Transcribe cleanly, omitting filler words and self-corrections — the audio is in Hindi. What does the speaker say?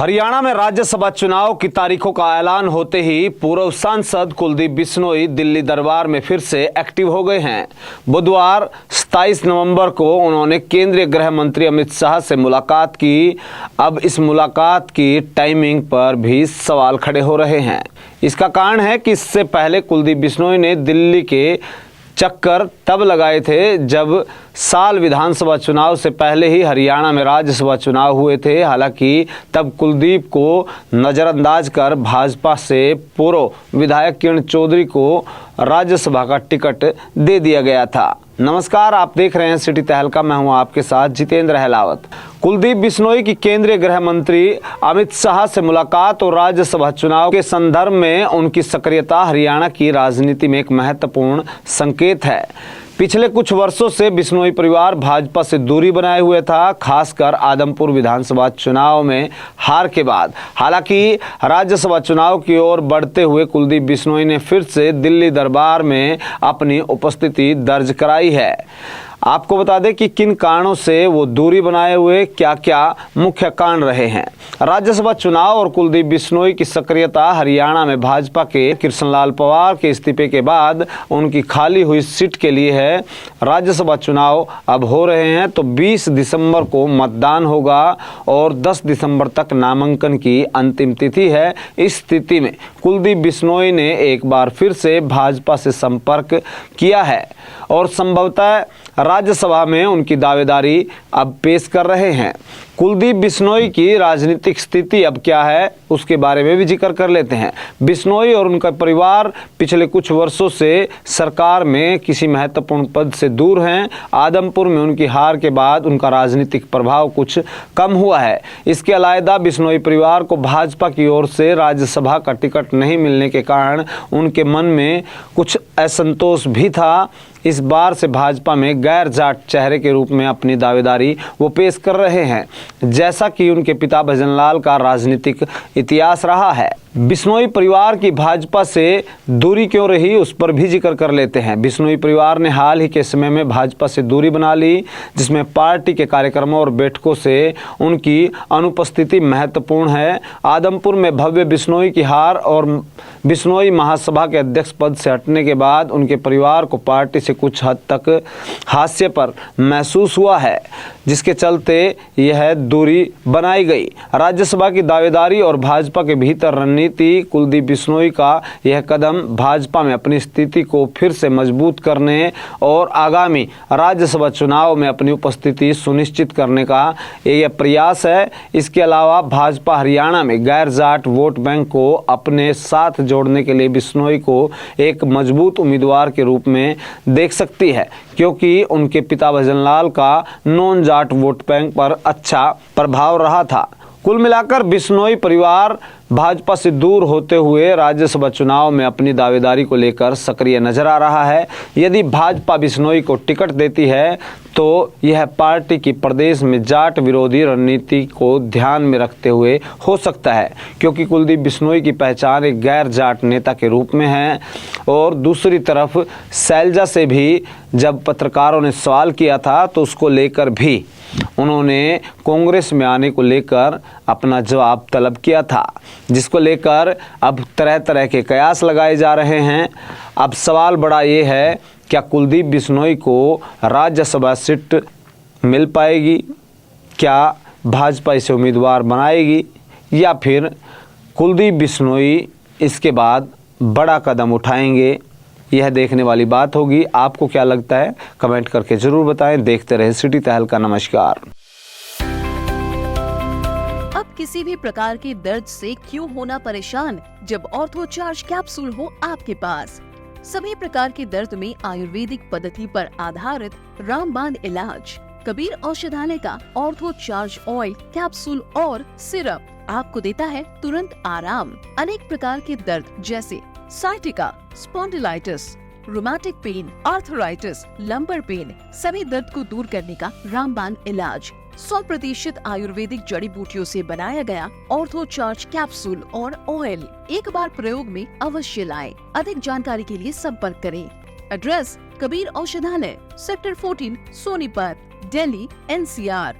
हरियाणा में राज्यसभा चुनाव की तारीखों का ऐलान होते ही पूर्व सांसद कुलदीप बिश्नोई दिल्ली दरबार में फिर से एक्टिव हो गए हैं। बुधवार 27 नवंबर को उन्होंने केंद्रीय गृह मंत्री अमित शाह से मुलाकात की। अब इस मुलाकात की टाइमिंग पर भी सवाल खड़े हो रहे हैं। इसका कारण है कि इससे पहले कुलदीप बिश्नोई ने दिल्ली के चक्कर तब लगाए थे जब साल विधानसभा चुनाव से पहले ही हरियाणा में राज्यसभा चुनाव हुए थे। हालांकि तब कुलदीप को नज़रअंदाज कर भाजपा से पूर्व विधायक किरण चौधरी को राज्यसभा का टिकट दे दिया गया था। नमस्कार, आप देख रहे हैं सिटी तहलका। मैं हूं आपके साथ जितेंद्र अहलावत। कुलदीप बिश्नोई की केंद्रीय गृह मंत्री अमित शाह से मुलाकात और राज्यसभा चुनाव के संदर्भ में उनकी सक्रियता हरियाणा की राजनीति में एक महत्वपूर्ण संकेत है। पिछले कुछ वर्षों से बिश्नोई परिवार भाजपा से दूरी बनाए हुए था, खासकर आदमपुर विधानसभा चुनाव में हार के बाद। हालांकि राज्यसभा चुनाव की ओर बढ़ते हुए कुलदीप बिश्नोई ने फिर से दिल्ली दरबार में अपनी उपस्थिति दर्ज कराई है। आपको बता दें कि किन कारणों से वो दूरी बनाए हुए, क्या क्या मुख्य कारण रहे हैं। राज्यसभा चुनाव और कुलदीप बिश्नोई की सक्रियता हरियाणा में भाजपा के कृष्णलाल पंवार के इस्तीफे के बाद उनकी खाली हुई सीट के लिए है। राज्यसभा चुनाव अब हो रहे हैं तो 20 दिसंबर को मतदान होगा और 10 दिसंबर तक नामांकन की अंतिम तिथि है। इस स्थिति में कुलदीप बिश्नोई ने एक बार फिर से भाजपा से संपर्क किया है और संभवतः राज्यसभा में उनकी दावेदारी अब पेश कर रहे हैं। कुलदीप बिश्नोई की राजनीतिक स्थिति अब क्या है, उसके बारे में भी जिक्र कर लेते हैं। बिश्नोई और उनका परिवार पिछले कुछ वर्षों से सरकार में किसी महत्वपूर्ण पद से दूर हैं। आदमपुर में उनकी हार के बाद उनका राजनीतिक प्रभाव कुछ कम हुआ है। इसके अलावा बिश्नोई परिवार को भाजपा की ओर से राज्यसभा का टिकट नहीं मिलने के कारण उनके मन में कुछ असंतोष भी था। इस बार से भाजपा में गैर जाट चेहरे के रूप में अपनी दावेदारी वो पेश कर रहे हैं, जैसा कि उनके पिता भजनलाल का राजनीतिक इतिहास रहा है। बिश्नोई परिवार की भाजपा से दूरी क्यों रही, उस पर भी जिक्र कर लेते हैं। बिश्नोई परिवार ने हाल ही के समय में भाजपा से दूरी बना ली, जिसमें पार्टी के कार्यक्रमों और बैठकों से उनकी अनुपस्थिति महत्वपूर्ण है। आदमपुर में भव्य बिश्नोई की हार और बिश्नोई महासभा के अध्यक्ष पद से हटने के बाद उनके परिवार को पार्टी से कुछ हद तक हास्य पर महसूस हुआ है, जिसके चलते यह दूरी बनाई गई। राज्यसभा की दावेदारी और भाजपा के भीतर रणनीति कुलदीप बिश्नोई का यह कदम भाजपा में अपनी स्थिति को फिर से मजबूत करने और आगामी राज्यसभा चुनाव में अपनी उपस्थिति सुनिश्चित करने का यह प्रयास है। इसके अलावा भाजपा हरियाणा में गैर जाट वोट बैंक को अपने साथ जोड़ने के लिए बिश्नोई को एक मजबूत उम्मीदवार के रूप में देख सकती है, क्योंकि उनके पिता भजनलाल का नॉन जाट वोट बैंक पर अच्छा प्रभाव रहा था। कुल मिलाकर बिश्नोई परिवार भाजपा से दूर होते हुए राज्यसभा चुनाव में अपनी दावेदारी को लेकर सक्रिय नजर आ रहा है। यदि भाजपा बिश्नोई को टिकट देती है तो यह पार्टी की प्रदेश में जाट विरोधी रणनीति को ध्यान में रखते हुए हो सकता है, क्योंकि कुलदीप बिश्नोई की पहचान एक गैर जाट नेता के रूप में है। और दूसरी तरफ शैलजा से भी जब पत्रकारों ने सवाल किया था तो उसको लेकर भी उन्होंने कांग्रेस में आने को लेकर अपना जवाब तलब किया था, जिसको लेकर अब तरह तरह के कयास लगाए जा रहे हैं। अब सवाल बड़ा ये है, क्या कुलदीप बिश्नोई को राज्यसभा सीट मिल पाएगी, क्या भाजपा इसे उम्मीदवार बनाएगी, या फिर कुलदीप बिश्नोई इसके बाद बड़ा कदम उठाएंगे। यह देखने वाली बात होगी। आपको क्या लगता है, कमेंट करके जरूर बताएं। देखते रहे सिटी तहलका। नमस्कार। अब किसी भी प्रकार के दर्द से क्यों होना परेशान, जब ऑर्थो चार्ज कैप्सूल हो आपके पास। सभी प्रकार के दर्द में आयुर्वेदिक पद्धति पर आधारित रामबाण इलाज। कबीर औषधालय का ऑर्थो चार्ज ऑयल कैप्सूल और सिरप आपको देता है तुरंत आराम। अनेक प्रकार के दर्द जैसे sciatica, spondylitis, rheumatic pain, arthritis, lumbar pain, सभी दर्द को दूर करने का रामबाण इलाज। 100% आयुर्वेदिक जड़ी बूटियों से बनाया गया ऑर्थो चार्ज कैप्सूल और ऑयल एक बार प्रयोग में अवश्य लाएं। अधिक जानकारी के लिए संपर्क करें। एड्रेस: कबीर औषधालय, सेक्टर 14, सोनीपत, दिल्ली, NCR।